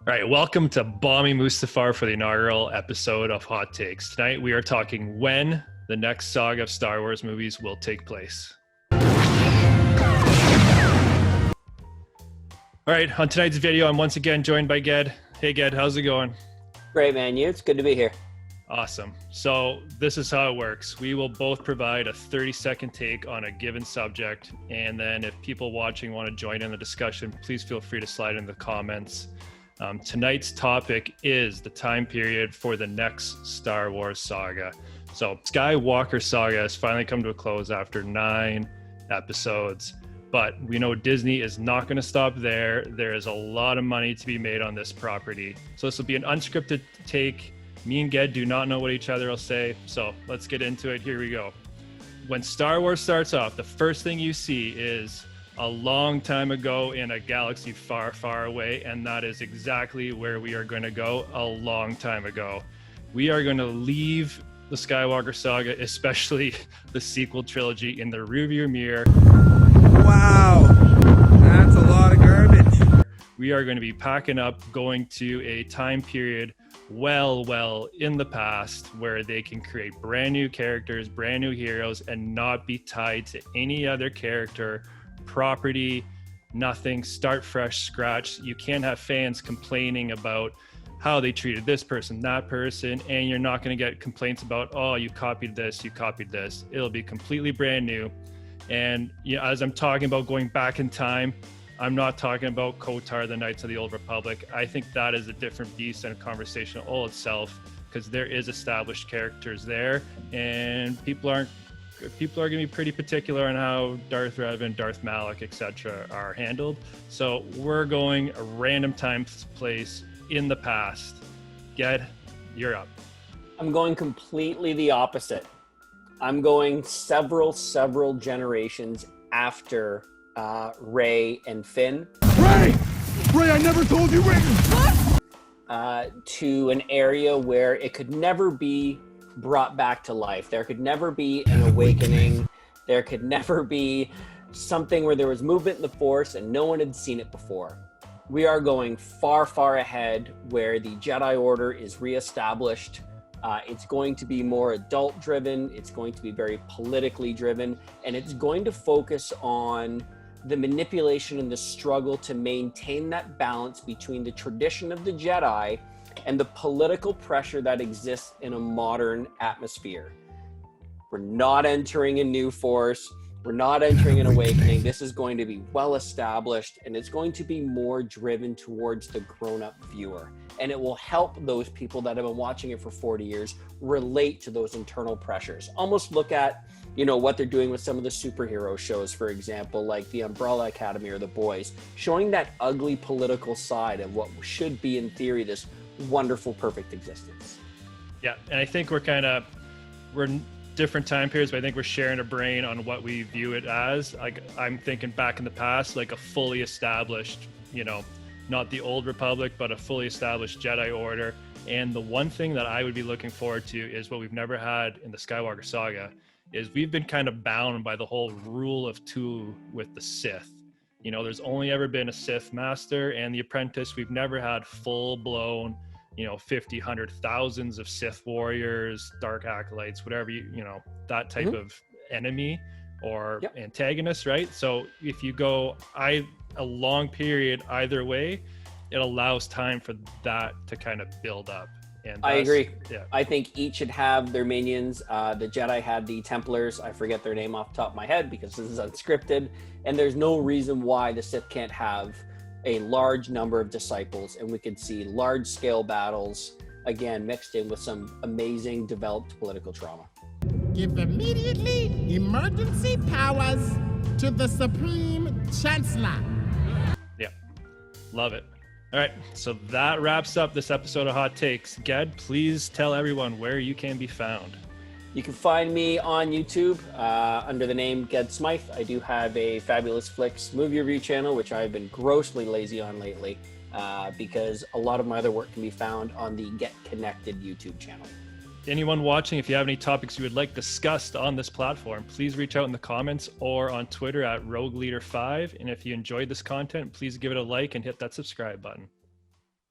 All right, welcome to Balmy Mustafar for the inaugural episode of Hot Takes. Tonight we are talking when the next saga of Star Wars movies will take place. All right, on tonight's video, I'm once again joined by Ged. Hey Ged, how's it going? Great, man. It's good to be here. Awesome. So this is how it works. We will both provide a 30-second take on a given subject, and then if people watching want to join in the discussion, please feel free to slide in the comments. Tonight's topic is the time period for the next Star Wars saga. So Skywalker Saga has finally come to a close after 9 episodes, but we know Disney is not going to stop there. There is a lot of money to be made on this property. So this will be an unscripted take. Me and Ged do not know what each other will say, so let's get into it. Here we go. When Star Wars starts off, the first thing you see is a long time ago in a galaxy far, far away, and that is exactly where we are going to go a long time ago. We are going to leave the Skywalker Saga, especially the sequel trilogy, in the rearview mirror. Wow, that's a lot of garbage. We are going to be packing up, going to a time period well in the past where they can create brand new characters, brand new heroes, and not be tied to any other character, property, nothing. Start fresh, scratch. You can't have fans complaining about how they treated this person, that person, and you're not going to get complaints about, oh, you copied this, you copied this. It'll be completely brand new. And as I'm talking about going back in time, I'm not talking about KOTOR, the Knights of the Old Republic. I think that is a different beast and a conversation all itself, because there is established characters there, and people are going to be pretty particular on how Darth Revan, Darth Malak, etc. are handled. So we're going a random time, place in the past. Ged, you're up. I'm going completely the opposite. I'm going several generations after Rey and Finn. Ray, I never told you Ray. To an area where it could never be brought back to life. There could never be an awakening. There could never be something where there was movement in the Force and no one had seen it before. We are going far ahead where the Jedi Order is reestablished. It's going to be more adult driven. It's going to be very politically driven, and it's going to focus on the manipulation and the struggle to maintain that balance between the tradition of the Jedi and the political pressure that exists in a modern atmosphere. We're not entering a new Force. We're not entering an awakening. This is going to be well established, and it's going to be more driven towards the grown-up viewer. And it will help those people that have been watching it for 40 years relate to those internal pressures. Almost look at, what they're doing with some of the superhero shows, for example, like the Umbrella Academy or The Boys, showing that ugly political side of what should be, in theory, this wonderful, perfect existence. Yeah, and I think we're different time periods, but I think we're sharing a brain on what we view it as. Like, I'm thinking back in the past, like a fully established, not the old Republic, but a fully established Jedi Order. And the one thing that I would be looking forward to is what we've never had in the Skywalker Saga, is we've been kind of bound by the whole rule of 2 with the Sith. There's only ever been a Sith master and the apprentice. We've never had full-blown 50, 100, thousands of Sith warriors, dark acolytes, whatever, that type of enemy or antagonist, right? So if you go a long period either way, it allows time for that to kind of build up. And I agree. Yeah. I think each should have their minions. The Jedi had the Templars. I forget their name off the top of my head because this is unscripted. And there's no reason why the Sith can't have a large number of disciples, and we could see large scale battles, again, mixed in with some amazing developed political trauma. Give immediately emergency powers to the Supreme Chancellor. Yeah, love it. All right, so that wraps up this episode of Hot Takes. Ged, please tell everyone where you can be found. You can find me on YouTube under the name Ged Smythe. I do have a Fabulous Flicks movie review channel, which I've been grossly lazy on lately because a lot of my other work can be found on the Get Connected YouTube channel. Anyone watching, if you have any topics you would like discussed on this platform, please reach out in the comments or on Twitter at RogueLeader5. And if you enjoyed this content, please give it a like and hit that subscribe button.